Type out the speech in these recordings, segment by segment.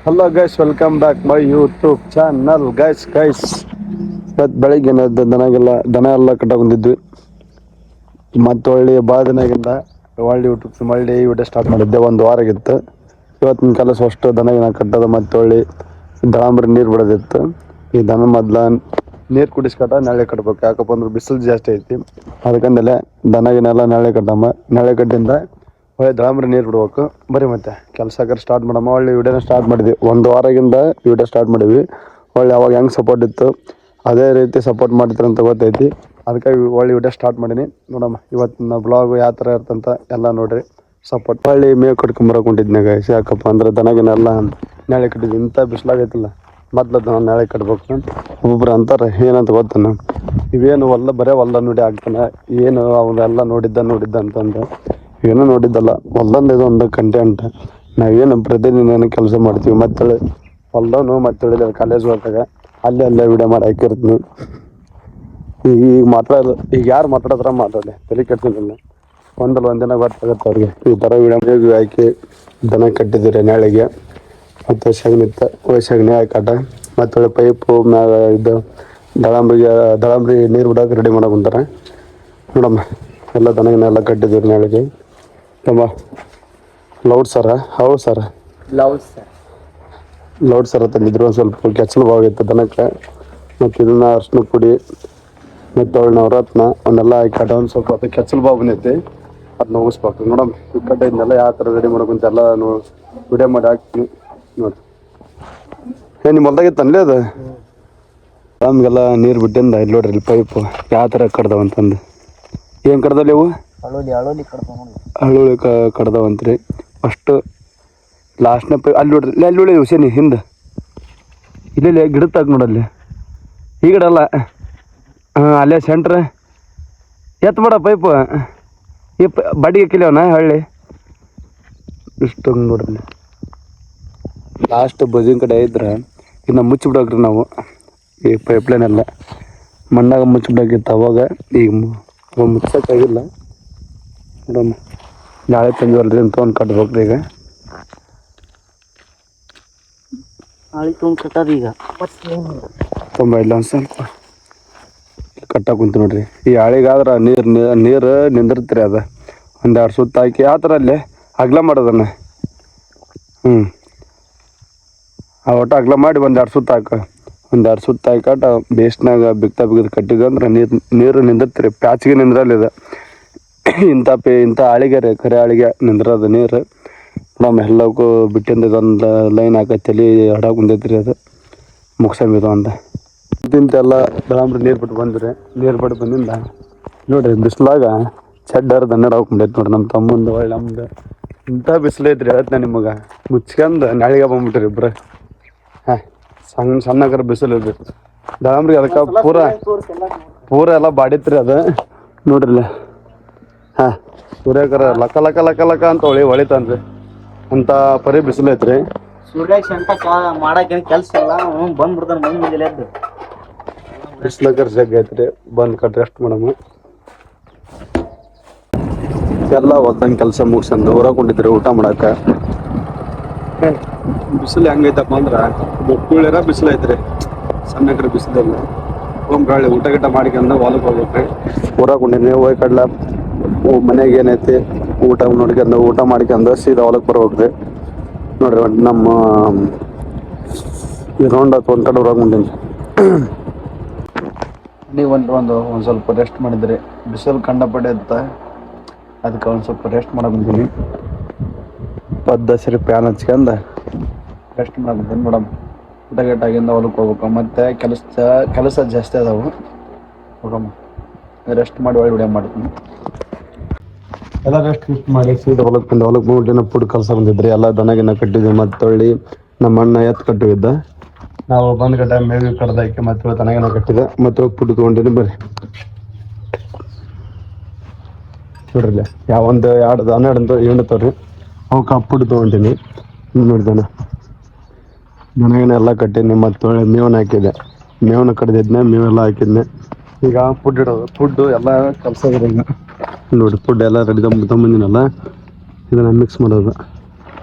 Hello guys, welcome back my YouTube channel. Guys ಇವತ್ತು ಬೆಳಿಗ್ಗೆ ದನ ಎಲ್ಲ ಕಟ್ಟಕೊಂಡಿದ್ವಿ. ಮತ್ತೆ ಒಳ್ಳೆ ಭಾಳ ದಿನಾಗಿಂದ ಒಳ್ಳೆ ವಿಡಿಯೋ ಸ್ಟಾರ್ಟ್ ಮಾಡಿದ್ದೆ. ಒಂದು ವಾರ ಆಗಿತ್ತು. ಇವತ್ತಿನ ಕೆಲಸ ಅಷ್ಟು ದನ ಕಟ್ಟೋದು ಮತ್ತೆ ಒಳ್ಳೆ ದಾಂಬ್ರಿ ನೀರು ಬಿಡೋದಿತ್ತು. ಈ ದನ ಮೊದ್ಲ ನೀರು ಕುಡಿಸ್ಕಟ್ಟ ನಾಳೆ ಕಟ್ಬೇಕು. ಯಾಕಪ್ಪ ಅಂದ್ರೆ ಬಿಸಿಲು ಜಾಸ್ತಿ ಐತಿ. ಅದಕ್ಕಂದಲೆ ದನಗಿನೆಲ್ಲ ನಾಳೆ ಕಟ್ಟಮ್ಮ. ನಾಳೆ ಕಟ್ಟಿಂದ ಒಳ್ಳೆ ದಾಂಬ್ರಿ ನೀರು ಬಿಡ್ಬೇಕು. ಬರೀ ಮತ್ತೆ ಕೆಲಸ ಸ್ಟಾರ್ಟ್ ಮಾಡಮ್ಮ. ಒಳ್ಳೆ ವಿಡಿಯೋನ ಸ್ಟಾರ್ಟ್ ಮಾಡಿದ್ವಿ. ಒಂದು ವಾರದಿಂದ ವಿಡಿಯೋ ಸ್ಟಾರ್ಟ್ ಮಾಡಿದ್ವಿ. ಒಳ್ಳೆ ಅವಾಗ ಹೆಂಗೆ ಸಪೋರ್ಟ್ ಇತ್ತು ಅದೇ ರೀತಿ ಸಪೋರ್ಟ್ ಮಾಡ್ತೀರ ಅಂತ ಗೊತ್ತೈತಿ. ಅದಕ್ಕಾಗಿ ಒಳ್ಳೆ ವಿಡಿಯೋ ಸ್ಟಾರ್ಟ್ ಮಾಡೀನಿ. ನೋಡಮ್ಮ ಇವತ್ತಿನ ಬ್ಲಾಗ್ ಯಾವ ಥರ ಇರ್ತಂತ ಎಲ್ಲ ನೋಡ್ರಿ. ಸಪೋರ್ಟ್ ಒಳ್ಳೆ ಮೇವು ಕಟ್ಕೊಂಬರಕ್ಕೆ ಹೊಂಟಿದ್ನಿ ಗೈಸ್. ಯಾಕಪ್ಪ ಅಂದ್ರೆ ದನಗಿನೆಲ್ಲ ನಾಳೆ ಕಟ್ಟಿದ್ವಿ. ಇಂಥ ಬಿಸಿಲಾಗೈತಿಲ್ಲ, ಮೊದ್ಲು ದನ ನಾಳೆ ಕಟ್ಬೇಕು. ಒಬ್ಬೊಬ್ರು ಅಂತಾರೆ ಏನಂತ ಗೊತ್ತಾನ, ಇವೇನು ಬರೇ ಹೊಲ್ದ ನೋಡಿ ಆಗ್ತಾನೆ, ಏನು ಅವನ್ನೆಲ್ಲ ನೋಡಿದ್ದ ಅಂತಂದು. ಏನೂ ನೋಡಿದ್ದಲ್ಲ, ಹೊಲ್ದಂದು ಇದೊಂದು ಕಂಟೆಂಟ್. ನಾವೇನು ಪ್ರತಿದಿನ ಕೆಲಸ ಮಾಡ್ತೀವಿ. ಮತ್ತೆ ಹೊಲ್ದನು ಮತ್ತೆ ಕಾಲೇಜ್ ಹೋದಾಗ ಅಲ್ಲೇ ವಿಡಿಯೋ ಮಾಡಿ ಹಾಕಿರ್ತೀನಿ. ಈಗ ಯಾರು ಮಾತಾಡಿದ್ರೆ ಮಾತಾಡಲಿ, ತಲೆ ಕೆಡ್ಸೋದಿಲ್ಲ. ಒಂದಿನ ಗೊತ್ತಾಗುತ್ತೆ ಅವ್ರಿಗೆ. ಈ ಥರ ವಿಡಿಯೋ ಹಾಕಿ ದನ ಕಟ್ಟಿದ್ದೀರಿ ನಾಳೆಗೆ. ಮತ್ತು ಸಗಣಿ ಹಾಕಾಟ ಮತ್ತು ಪೈಪು ಮ್ಯಾಗ ಇದು ದಳಂಬ್ರಿ ನೀರು ಬಿಡೋಕೆ ರೆಡಿ ಮಾಡಕ್ಕೆ ಕುಂತಾರೆ. ನೋಡಮ್ಮ ಎಲ್ಲ ದನಗಿನೆಲ್ಲ ಕಟ್ಟಿದ್ದೀರಿ ನಾಳೆಗೆ. ತುಂಬ ಲೌಡ್ ಸರ ತಂದಿದ್ರು. ಒಂದು ಸ್ವಲ್ಪ ಕೆಚ್ಚಲು ಭಾವಿತ್ತು ದನಕ್ಕೆ. ಮತ್ತು ಇದನ್ನ ಅರ್ಶಿನ ಪುಡಿ ಮತ್ತು ನವರತ್ನ ಅವನ್ನೆಲ್ಲ ಹಾಕಿ ಒಂದು ಸ್ವಲ್ಪ ಅದು ಕೆಚ್ಚಲು ಬಾವು ಬಂದೈತಿ. ಅದನ್ನ ಹೋಗಿಸ್ಬೇಕು. ನೋಡಮ್ಮ ಈ ಕಡೆ ಇದನ್ನೆಲ್ಲ ಯಾವ ಥರ ರೆಡಿ ಮಾಡ್ಕೊಂತ ಎಲ್ಲ ವಿಡಿಯೋ ಮಾಡಿ ಹಾಕ್ತೀನಿ ನೋಡಿ. ನಿಮ್ಮ ಹೊಲ್ದಾಗಿತ್ತು ಅನ್ಲೇ ಅದು ನಮಗೆಲ್ಲ ನೀರು ಬಿಟ್ಟಿಂದ ಇಲ್ಲಿ ನೋಡ್ರಿ. ಇಲ್ಲಿ ಪೈಪು ಯಾವ ಥರ ಕಡ್ದಾವಂತಂದು. ಏನು ಕಡ್ದಲ್ಲಿ ಅವು ಹಳ್ಳುಳ್ಳಿ ಕಡ್ದಾವಂತ್ರಿ. ಅಷ್ಟು ಲಾಸ್ಟ್ನ ಪೈಪ್ ಅಲ್ಲಿ ನೋಡ್ರಿ. ಅಲ್ಲಿ ಹುಸೇನಿ ಹಿಂದೆ ಇಲ್ಲಿ ಗಿಡ ತಾಕ ನೋಡಲ್ಲಿ. ಈ ಗಿಡ ಅಲ್ಲ, ಅಲ್ಲೇ ಸೆಂಟ್ರ್ ಎತ್ಬೇಡ ಪೈಪು. ಈ ಬಾಡಿಗೆ ಕಿಲವನ ಹಳ್ಳಿ ಇಷ್ಟು ನೋಡ್ರಿ. ಲಾಸ್ಟ್ ಬಜಿನ ಕಡೆ ಇದ್ರೆ ಇನ್ನು ಮುಚ್ಚಿಬಿಡೋಕ್ರಿ ನಾವು. ಈ ಪೈಪ್ಲೈನ್ ಎಲ್ಲ ಮಣ್ಣಾಗ ಮುಚ್ಚಿಬಿಡೋಕಿತ್ತು ಅವಾಗ. ಈಗ ಮುಚ್ಚೋಕ್ಕಾಗಿಲ್ಲ. ನೋಡಮ್ಮ ನಾಳೆ ತಂದಿವಲ್ರಿ ಅಂತ ಒಂದು ಕಟ್ಬೇಕ್ರಿ. ಈಗ ಈಗ ತುಂಬ ಇಲ್ಲ ಒಂದು ಸ್ವಲ್ಪ ಕಟ್ಟಾಕ ಕುಂತು ನೋಡ್ರಿ. ಈ ಹಳಿಗಾದ್ರೆ ನೀರು ನಿಂದಿರ್ತೀರಿ. ಅದು ಒಂದೆರಡು ಸುತ್ತ ಹಾಕಿ ಆ ಥರ ಅಲ್ಲೇ ಅಗ್ಲ ಮಾಡೋದನ್ನ ಒಟ್ಟು ಅಗ್ಲ ಮಾಡಿ ಒಂದೆರಡು ಸುತ್ತ ಹಾಕಾಟ ಬೇಸ್ನಾಗ ಬಿಗಿದು ಕಟ್ಟಿದ್ವಿ ಅಂದ್ರೆ ನೀರು ನಿಂದಿರ್ತೀರಿ. ಪ್ಯಾಚಿಗೆ ನಿಂದ್ರಲ್ಲಿದೆ. ಇಂಥ ಹಳಿಗೆ ಕರೆ ಹಳಿಗೆ ನಿಂದ್ರದ ನೀರು. ನಮ್ಮ ಎಲ್ಲಕ್ಕೂ ಬಿಟ್ಟಿಂದ ಇದೊಂದು ಲೈನ್ ಹಾಕತ್ತಲಿ ಹಡಕ್ಕೆ ಕುಂದೈತ್ರಿ. ಅದು ಮುಗ್ಸಂಬಿದು ಅಂತ ಇಂತೆಲ್ಲ ದಳಂಬ್ರಿ ನೀರು ಬಿಟ್ಟು ಬಂದಿಂದ ನೋಡ್ರಿ. ಬಿಸಿಲಾಗ ಚಡ್ಡರ್ ದನ್ನಡ ಹೋಗ್ಕೊಂಡೈತೆ ನೋಡ್ರಿ. ನಮ್ಮ ತಮ್ಮಂದು ಒಳ್ಳೆ ನಮ್ದು ಇಂಥ ಬಿಸಿಲೈತ್ರಿ. ಹೇಳ್ತ ನಿಮಗೆ ಮುಚ್ಕೊಂಡು ನಾಳೆಗೆ ಬಂದ್ಬಿಟ್ರಿ ಇಬ್ರು. ಸಣ್ಣಕರ ಬಿಸಿಲು ಇರ್ಬೇಕು ದಳಂಬ್ರಿ. ಅದಕ್ಕೆ ಪೂರ ಎಲ್ಲ ಬಾಡಿತ್ರಿ ಅದು ನೋಡ್ರಿ. ಸೂರ್ಯಕರ ಲಕ್ಕ ಅಂತ ಹೊಳಿತಾನ್ರಿ. ಅಂತ ಪರಿ ಬಿಸಿಲು ಐತ್ರಿ. ಸೂರ್ಯ ಶಂಟ ಮಾಡಕ್ಕೇನು ಕೆಲಸ ಇಲ್ಲ, ಬಂದ್ಬಿಡ್ತಾನೆ ಮುಂದೆ ಎದ್ದು. ಬಿಸಿಲಕರ ಜಗ್ಗ ಐತ್ರಿ. ಬಂದು ಕಟ್ ರೆಸ್ಟ್ ಮಾಡಮ್ಮ. ಎಲ್ಲ ಹೊಲ್ದಂಗೆ ಕೆಲಸ ಮುಗಿಸ್ಕೊಂಡು ಹೊರಕೊಂಡಿದ್ರಿ ಊಟ ಮಾಡಕ್ಕೆ. ಬಿಸಿಲು ಹೆಂಗೈತಪ್ಪ ಅಂದ್ರೆ ಬೊಕ್ಕುಳಿರ ಬಿಸಿಲು ಐತ್ರಿ. ಸಣ್ಣಕ್ರ ಬಿಸಿಲಲ್ಲಿ ಗಾಳಿ ಊಟ ಗಿಟ ಮಾಡ್ಕೊಂಡು ಹೊಲಕ್ಕೆ ಹೋಗ್ಬೇಕ್ರಿ. ಹೊರಕೊಂಡಿನಿ ಹೋಗಿ ಕಡ್ಲ ಮನೆಗೆ ಏನೈತಿ ಊಟ ಮಾಡ್ಕೊಂಡು ಸೀದಾ ಹೊಲಕ್ಕೆ ಬರ್ಬೇಕ್ರಿ. ನೋಡ್ರಿ ನಮ್ಮ ಈ ರೌಂಡ್ ಒಂದು ಕಡೆ ಹೊರಗೊಂಡೀನಿ. ನೀವು ಒಂದು ಸ್ವಲ್ಪ ರೆಸ್ಟ್ ಮಾಡಿದ್ರಿ. ಬಿಸಿಲು ಕಂಡಪಡೆ ಇತ್ತ. ಅದಕ್ಕೆ ಒಂದು ಸ್ವಲ್ಪ ರೆಸ್ಟ್ ಮಾಡಕ್ಕೆ ಬಂದೀನಿ. ಸರಿ ಪ್ಯಾನ್ ಹಚ್ಕೊಂಡು ರೆಸ್ಟ್ ಮಾಡಕ್ಕೆ ಬಂದೀನಿ. ಮೇಡಮ್ ಊಟ ಗಿಟ್ಟಾಗಿಂದ ಹೊಲಕ್ಕೆ ಹೋಗ್ಬೇಕು. ಮತ್ತು ಕೆಲಸ ಜಾಸ್ತಿ ಅದಾವು. ಹೋಗಮ್ಮ ರೆಸ್ಟ್ ಮಾಡಿ ಒಳ್ಳೆ ವಿಡಿಯೋ ಮಾಡ್ತೀನಿ. ಎಲ್ಲ ರೆಸ್ಟ್ ಮಾಡಿ ಸೀದಾ ಹೊಲಕ್ಕೆ ಬಂದು ಫುಡ್ ಕೆಲಸ ಬಂದಿದ್ರಿ. ಎಲ್ಲ ದನಗಿನ ಕಟ್ಟಿದ್ವಿ. ಮತ್ತು ಹೊಳ್ಳಿ ನಮ್ಮ ಅಣ್ಣ ಎತ್ತು ಕಟ್ಟಿದ್ದ. ನಾವು ಬಂದು ಗಡ್ಡ ಮೇವಿ ಕಡ್ದಾಕಿ ಮತ್ತೆ ದನಗಿನ ಕಟ್ಟಿದೆ. ಮತ್ತು ಫುಡ್ ತೊಗೊಂಡಿನಿ. ಬರ್ರಿ ನೋಡ್ರಿ. ಯಾವೊಂದು 12 ಹೆಣ್ಣು ತವ್ರಿ ಅವಕ್ಕೆ ಫುಡ್ ತೊಗೊಂಡಿನಿ. ನೋಡಿದಾನ ದನಗಿನ ಎಲ್ಲ ಕಟ್ಟೀನಿ. ಮತ್ತು ಒಳ್ಳೆ ಮೇವನ್ನ ಹಾಕಿದ್ದೆ. ಮೇವನ್ನ ಕಡ್ದಿದ್ನೆ, ಮೇವೆಲ್ಲ ಹಾಕಿದ್ನೆ. ಈಗ ಫುಡ್ ಇಡೋದು. ಫುಡ್ಡು ಎಲ್ಲ ಕೆಲಸ ಇದೆ. ಈಗ ನೋಡಿ ಫುಡ್ ಎಲ್ಲ ರೆಡಿ ತೊಗೊಂಬಂದಿನಲ್ಲ, ಇದನ್ನು ಮಿಕ್ಸ್ ಮಾಡೋದು.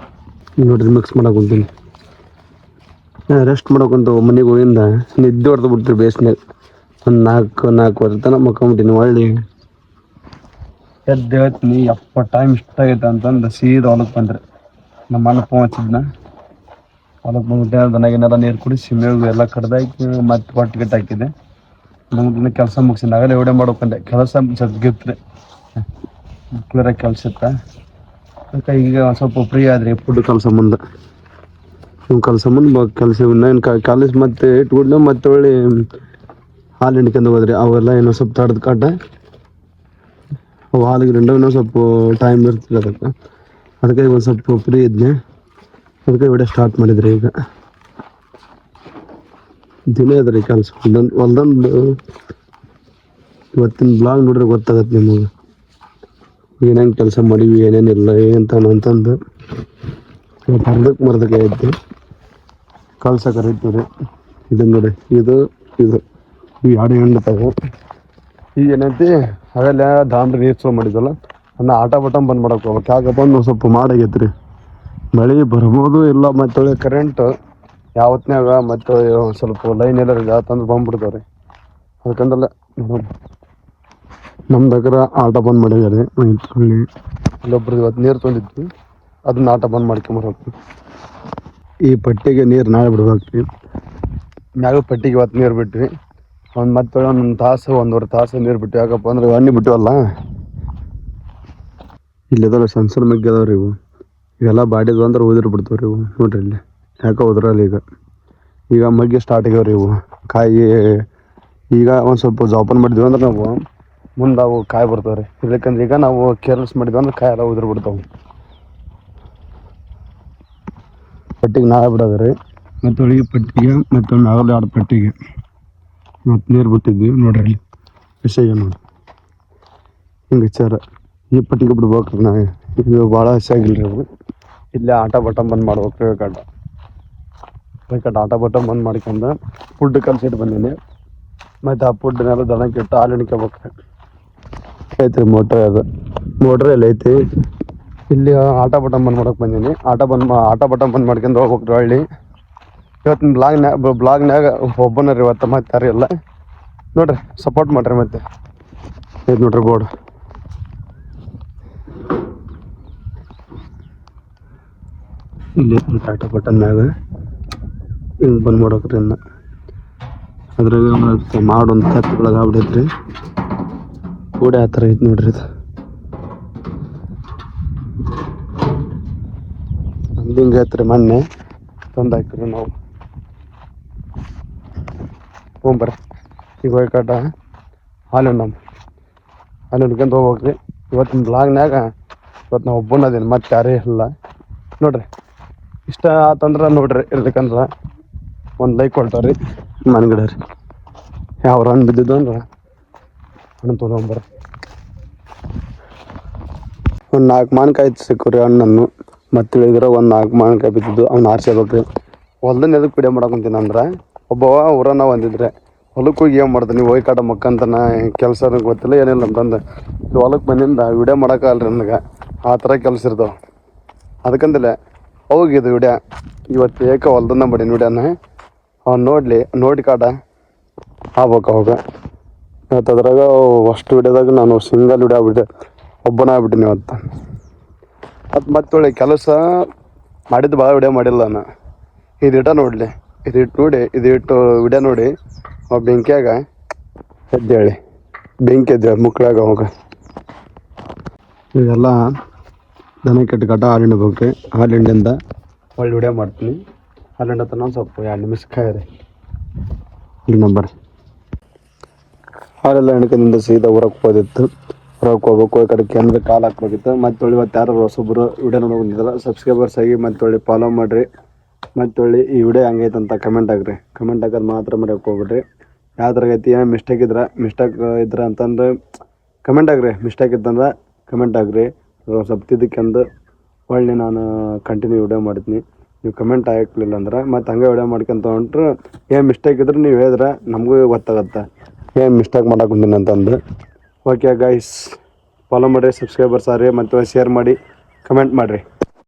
ನೋಡ್ರಿ ಮಿಕ್ಸ್ ಮಾಡಕ್ಕೆ ಕುಂತೀನಿ. ರೆಸ್ಟ್ ಮಾಡ್ಕೊಂತ ಮನೆಗೆ ಹೋಗಿಂದ ನಿದ್ದೆ ಹೊಡೆದು ಬಿಡ್ತೀವಿ ಬೇಸ್ನಾಗ ಒಂದು ನಾಲ್ಕುವರೆ ತನಕ ಮಕ್ಕೊಂಬಿಟ್ಟಿನಿ. ಒಳ್ಳೆ ಎದ್ದು ಹೇಳ್ತೀನಿ ಯಪ್ಪ ಟೈಮ್ ಇಷ್ಟ ಆಗೈತೆ ಅಂತಂದು ಸೀದಾ ಹೊಲಕ್ಕೆ ಬಂದ್ರೆ ನಮ್ಮ ಅಣ್ಣ ಫೋನ್ ಹಚ್ಚಿದ್ನ. ಹೊಲಕ್ಕೆ ಬಂದ್ಬಿಟ್ಟೆ, ದನಗಿನೆಲ್ಲ ನೀರು ಕುಡಿಸಿ ಮೇವು ಎಲ್ಲ ಕಡ್ದಾಕಿ ಮತ್ತೆ ಹೊಟ್ಟು ಗಿಟ್ಟು ಹಾಕಿದ್ದೆ. ನಮ್ಗೆ ಕೆಲಸ ಮುಗಿಸಿದ ಆಗಲೇ ವಿಡಿಯೋ ಮಾಡ್ಬೇಕಂದೆ. ಕೆಲಸ ಜಗ್ಗಿತ್ರಿ, ಕ್ಲಿಯರಾಗಿ ಕೆಲಸ ಇತ್ತ. ಅದಕ್ಕೆ ಈಗ ಒಂದು ಸ್ವಲ್ಪ ಫ್ರೀ ಆದ್ರಿ ಫುಡ್ ಕೆಲಸ ಮುಂದೆ. ಕೆಲಸ ಮುಂದೆ ಕೆಲಸ ಇನ್ನೇನು ಕಾಲೇಜ್ ಮತ್ತೆ ಇಟ್ಕೊಂಡು ಮತ್ತೆ ಒಳ್ಳೆ ಹಾಲು ಹಿಂಡ್ಕೊಂಡು ಹೋದ್ರಿ. ಅವೆಲ್ಲ ಏನೋ ಸ್ವಲ್ಪ ತಡ್ದು ಕಾಟ ಅವು ಹಾಲಿಗೆ ಇನ್ನೂ ಸ್ವಲ್ಪ ಟೈಮ್ ಇರ್ತದೆ ಅದಕ್ಕೆ ಒಂದು ಸ್ವಲ್ಪ ಫ್ರೀ ಇದ್ನೆ. ಅದಕ್ಕೆ ವಿಡಿಯೋ ಸ್ಟಾರ್ಟ್ ಮಾಡಿದ್ರಿ. ಈಗ ದಿನ ಅದ್ರಿ ಕೆಲಸ ಹೊಲ್ದಂದು ಇವತ್ತಿನ ಬ್ಲಾಗ್ ನೋಡ್ರೆ ಗೊತ್ತಾಗತ್ತೆ ನಿಮಗೆ ಏನೇನು ಕೆಲಸ ಮಾಡೀವಿ ಏನೇನಿಲ್ಲ ಅಂತಂದು. ಇವತ್ತು ಅರ್ಧಕ್ಕೆ ಐತಿ ಕಳ್ಸ ಕರಿತೀವಿ. ಇದನ್ನು ನೋಡಿ, ಇದು ಇವು ಎರಡು ಹೆಣ್ಣು ಈಗ ಏನೈತಿ ಅವೆಲ್ಲ ದಾಮ್ರಿ ನೀರು ಸ್ಲೋ ಮಾಡಿದ್ವಲ್ಲ ಅದನ್ನ ಆಟ ಬಟನ್ ಬಂದ್ ಮಾಡಕ್ಕೆ ಹೋಗ್ಬೇಕು. ಯಾಕಪ್ಪ ಒಂದು ಸ್ವಲ್ಪ ಮಾಡಾಗೈತ್ರಿ, ಮಳೆ ಬರ್ಬೋದು ಇಲ್ಲ. ಮತ್ತೆ ಕರೆಂಟ್ ಯಾವತ್ನಾಗ ಮತ್ತೆ ಸ್ವಲ್ಪ ಲೈನ್ ಎಲ್ಲ ತಂದ್ರೆ ಬಂದ್ಬಿಡ್ತಾವ್ರಿ. ಅದಕ್ಕಂದಲ್ಲ ನಮ್ದಕ್ರ ಆಟ ಬಂದ್ ಮಾಡಿದ್ದಾರೆ. ಇಲ್ಲೊಬ್ರು ಇವತ್ತು ನೀರು ತೊಗೊಂಡಿದ್ವಿ, ಅದನ್ನ ಆಟ ಬಂದ್ ಮಾಡ್ಕೊಂಬರ್ಬೇಕು. ಈ ಪಟ್ಟಿಗೆ ನೀರು ನಾಳೆ ಬಿಡ್ಬೇಕ್ರಿ. ಮ್ಯಾಗ ಪಟ್ಟಿಗೆ ಇವತ್ತು ನೀರು ಬಿಟ್ವಿ. ಮತ್ತೆ ಒಂದೊಂದು ತಾಸು ಒಂದೂವರೆ ತಾಸು ನೀರು ಬಿಟ್ಟು. ಯಾಕಪ್ಪ ಅಂದ್ರೆ ಎಣ್ಣೆ ಬಿಟ್ಟಿವಲ್ಲ, ಇಲ್ಲಿದಲ್ಲ ಸಣ್ಣ ಮಗ್ಗಿ ಅದಾವ್ರಿ ಇವು. ಇವೆಲ್ಲ ಬಾಡಿದ್ವು ಅಂದ್ರೆ ಉದಿರು ಬಿಡ್ತಾವ್ರಿ ಇವು. ನೋಡ್ರಿ ಇಲ್ಲಿ ಯಾಕೆ ಉದ್ರಲ್ಲ. ಈಗ ಮಗ್ಗಿ ಸ್ಟಾರ್ಟ್ ಆಗ್ಯಾವ್ರಿ ಇವು ಕಾಯಿ. ಈಗ ಒಂದು ಸ್ವಲ್ಪ ಜೋಪಾನ ಮಾಡಿದ್ವಿ ಅಂದ್ರೆ ನಾವು ಮುಂದೆ ಅವು ಕಾಯಿ ಬರ್ತಾವ್ರಿ. ಇಲ್ಲಕಂದ್ರೆ ಈಗ ನಾವು ಕೇರ್ಲೆಸ್ ಮಾಡಿದ್ವಿ ಅಂದ್ರೆ ಕಾಯಿ ಎಲ್ಲ ಉದುರು ಬಿಡ್ತಾವೆ. ಪಟ್ಟಿಗೆ ನಾಳೆ ಬಿಡೋದ್ರಿ. ಮತ್ತು ಒಳಗೆ ಪಟ್ಟಿಗೆ ಮತ್ತು ಆಗಲ್ಲ 2 ಪಟ್ಟಿಗೆ ಮತ್ತು ನೀರು ಬಿಟ್ಟಿದ್ವಿ. ನೋಡ್ರಿ ವಿಷಯ ನೋಡಿ ಹಿಂಗೆ ವಿಚಾರ. ಈ ಪಟ್ಟಿಗೆ ಬಿಡ್ಬೇಕ್ರಿ ನಾವು. ಇದು ಭಾಳ ಹಸಿಯಾಗಿಲ್ರಿ ಅವು. ಇಲ್ಲೇ ಆಟ ಬಟನ್ ಬಂದ್ ಮಾಡ್ಬೇಕು. ಬೇಕಾಟ ಆಟ ಬಟನ್ ಬಂದ್ ಮಾಡ್ಕೊಂಡು ಫುಡ್ ಕಲ್ಸಿಟ್ಟು ಬಂದೀನಿ. ಮತ್ತು ಆ ಫುಡ್ನೆಲ್ಲ ದನಕ್ಕೆ ಇಟ್ಟು ಹಾಲು ಹಿಡ್ಕೋಬೇಕು ಐತ್ರಿ. ಮೋಟ್ರ್ ಎಲ್ಲ ಐತಿ. ಇಲ್ಲಿ ಆಟ ಬಟನ್ ಬಂದ್ ಮಾಡಕ್ಕೆ ಬಂದೀನಿ. ಆಟ ಬಟನ್ ಬಂದ್ ಮಾಡ್ಕೊಂಡು ಹೋಗ್ಬೇಕು. ಹಳ್ಳಿ ಇವತ್ತಿನ ಬ್ಲಾಗ್ನಾಗ ಒಬ್ಬನರಿ ಇವತ್ತು ಮತ್ತೆ ಯಾರು ಇಲ್ಲ ನೋಡ್ರಿ. ಸಪೋರ್ಟ್ ಮಾಡ್ರಿ. ಮತ್ತೆ ಇದು ನೋಡ್ರಿ ಬೋರ್ಡ್. ಇಲ್ಲಿ ಆಟ ಬಟನ್ ಮ್ಯಾಗ ಹಿಂಗೆ ಬಂದ್ ಮಾಡ್ಬೇಕ್ರಿ. ಇನ್ನು ಅದ್ರಾಗ ಮಾಡೊಂದು ತಪ್ಪುಗಳಾಗ ಆಗ್ಬಿಡೈತ್ರಿ. ಗೋಡೆ ಆ ಥರ ಐತೆ ನೋಡ್ರಿ. ಇದು ನಮ್ದು ಹಿಂಗೆ ಐತ್ರಿ. ಮೊನ್ನೆ ತಂದು ಹಾಕ್ರಿ ನಾವು. ಬರ್ರಿ ಈಗ ಹೋಯ್ಕಾಟ ಹಾಲು ಹಿಡ್ಕೊಂಡು ಹೋಗ್ಬೇಕ್ರಿ. ಇವತ್ತಿನ ಬ್ಲಾಗ್ನಾಗ ಇವತ್ತು ನಾವು ಒಬ್ಬನದೇನು ಮತ್ತೆ ಯಾರೇ ಇಲ್ಲ ನೋಡ್ರಿ. ಇಷ್ಟ ಆತಂದ್ರೆ ನೋಡ್ರಿ. ಇರ್ಬೇಕಂದ್ರೆ ಒಂದು ಲೈಕ್ ಕೊಡ್ತಾರ್ರಿ. ಮನ್ಗಡೆ ರೀ ಯಾವ ಹಣ್ಣು ಬಿದ್ದಿದ್ದು ಅಂದ್ರೆ ಹಣ್ಣು ತೊಗೊಂಬರ್ರಿ. ಒಂದು 4 ಮಾವಿನಕಾಯಿ ಸಿಕ್ಕವ್ರಿ ಹಣ್ಣನ್ನು. ಮತ್ತೆ ಇಳಿದ್ರೆ ಒಂದು 4 ಮಾವಿನಕಾಯಿ ಬಿದ್ದಿದ್ದು ಅವ್ನು ಆರಿಸ್ಬೇಕ್ರಿ. ಹೊಲ್ದನ್ನ ಎದಕ್ಕೆ ವಿಡಿಯೋ ಮಾಡಕೊಂತೀನಿ ಅಂದ್ರೆ ಒಬ್ಬವ ಊರನ್ನ ಒಂದಿದ್ರೆ ಹೊಲಕ್ಕೆ ಹೋಗಿ ಏನು ಮಾಡ್ದೆ ನೀವು ಹೋಯ್ಕಾಟ ಮಕ್ಕಂತನ ಕೆಲಸ ಗೊತ್ತಿಲ್ಲ ಏನಿಲ್ಲ ಅಂತಂದು ಇದು ಹೊಲಕ್ಕೆ ಬಂದಿಂದ ವಿಡಿಯೋ ಮಾಡೋಕ್ಕಲ್ರಿ ನನಗೆ. ಆ ಥರ ಕೆಲಸ ಇರ್ತಾವೆ. ಅದಕ್ಕಂದಿಲ್ಲ ಹೋಗಿದ್ದು ವಿಡಿಯೋ ಇವತ್ತು ಏಕ ಹೊಲ್ದನ್ನ ಮಾಡೀನಿ ವಿಡಿಯೋನ. ಅವ್ನು ನೋಡಿ ಕಾಟ ಆಗ್ಬೇಕು ಅವಾಗ. ಇವತ್ತು ಅದ್ರಾಗ ಅಷ್ಟು ವಿಡಿಯೋದಾಗ ನಾನು ಸಿಂಗಲ್ ವಿಡಿಯೋ ಆಗ್ಬಿಟ್ಟೆ, ಒಬ್ಬನ ಆಗ್ಬಿಟ್ಟಿನಿ ಇವತ್ತು. ಅದು ಮತ್ತೆ ಒಳ್ಳೆ ಕೆಲಸ ಮಾಡಿದ್ದು ಭಾಳ ವಿಡಿಯೋ ಮಾಡಿಲ್ಲ ನಾನು. ಇದಿಟ್ಟು ವಿಡಿಯೋ ನೋಡಿ ಬೆಂಕಿಯಾಗ ಎದ್ದೇಳಿ ಬೆಂಕಿ ಎದ್ದೇಳಿ ಮುಕ್ಕಳಾಗ ಹೋಗ. ಇವೆಲ್ಲ ದನ ಕೆಟ್ಟ ಕಟ್ಟ ಹಾಲು ಹಿಂಡ್ಬೇಕ್ರಿ. ಹಾಲು ಹಿಂಡಿಂದ ಒಳ್ಳೆ ವಿಡಿಯೋ ಮಾಡ್ತೀನಿ. ಹಾಲು ಹಿಂಡತನ ಸ್ವಲ್ಪ 2 ನಿಮಿಷ ಕಾಯಿರಿ. ಇಲ್ಲಿ ನಂಬರ್ ಹಾಲೆಲ್ಲ ಹಿಂಡ್ಕೊಂಡಿಂದ ಸೀದಾ ಹೊರಕ್ಕೆ ಹೋದಿತ್ತು. ಹೊರಕ್ಕೆ ಹೋಗ್ಬೇಕು. ಈ ಕಡೆ ಕೆಂದ್ರೆ ಕಾಲು ಹಾಕ್ಬೇಕಿತ್ತು. ಮತ್ತೆ ಇವತ್ತು ಯಾರು ಹೊಸೊಬ್ಬರು ವಿಡಿಯೋ ನೋಡೋ ಬಂದಿದ್ದಲ್ಲ ಸಬ್ಸ್ಕ್ರೈಬರ್ಸ್ ಆಗಿ ಮತ್ತೆ ಫಾಲೋ ಮಾಡಿರಿ. ಮತ್ತು ಈ ವಿಡಿಯೋ ಹೆಂಗೈತೆ ಅಂತ ಕಮೆಂಟ್ ಹಾಕ್ರಿ. ಕಮೆಂಟ್ ಹಾಕೋದು ಮಾತ್ರ ಮರೆಯೋಕೆ ಹೋಗ್ಬಿಡ್ರಿ. ಯಾವ ಥರ ಐತಿ ಏನು ಮಿಸ್ಟೇಕ್ ಇದ್ರೆ ಅಂತಂದ್ರೆ ಕಮೆಂಟ್ ಹಾಕ್ರಿ. ಮಿಸ್ಟೇಕ್ ಇತ್ತಂದ್ರೆ ಕಮೆಂಟ್ ಹಾಕ್ರಿ. ಸ್ವಲ್ಪ ತಿದ್ದಕ್ಕೆಂದು ಒಳ್ಳೆ ನಾನು ಕಂಟಿನ್ಯೂ ವಿಡಿಯೋ ಮಾಡ್ತೀನಿ. ನೀವು ಕಮೆಂಟ್ ಹಾಕ್ಲಿಲ್ಲ ಅಂದ್ರೆ ಮತ್ತೆ ಹಂಗೆ ವಿಡಿಯೋ ಮಾಡ್ಕೊಂತ ಹೊಂಟ್ರೆ ಏನು ಮಿಸ್ಟೇಕ್ ಇದ್ರೆ ನೀವು ಹೇಳಿದ್ರೆ ನಮಗೂ ಗೊತ್ತಾಗತ್ತೆ ಏನು ಮಿಸ್ಟೇಕ್ ಮಾಡಾಕೊಂತೀನಿ ಅಂತಂದು. ಓಕೆ ಗೈಸ್, ಫಾಲೋ ಮಾಡಿರಿ, ಸಬ್ಸ್ಕ್ರೈಬರ್ಸ್ ಆಗ್ರಿ, ಮತ್ತು ಶೇರ್ ಮಾಡಿ, ಕಮೆಂಟ್ ಮಾಡಿರಿ.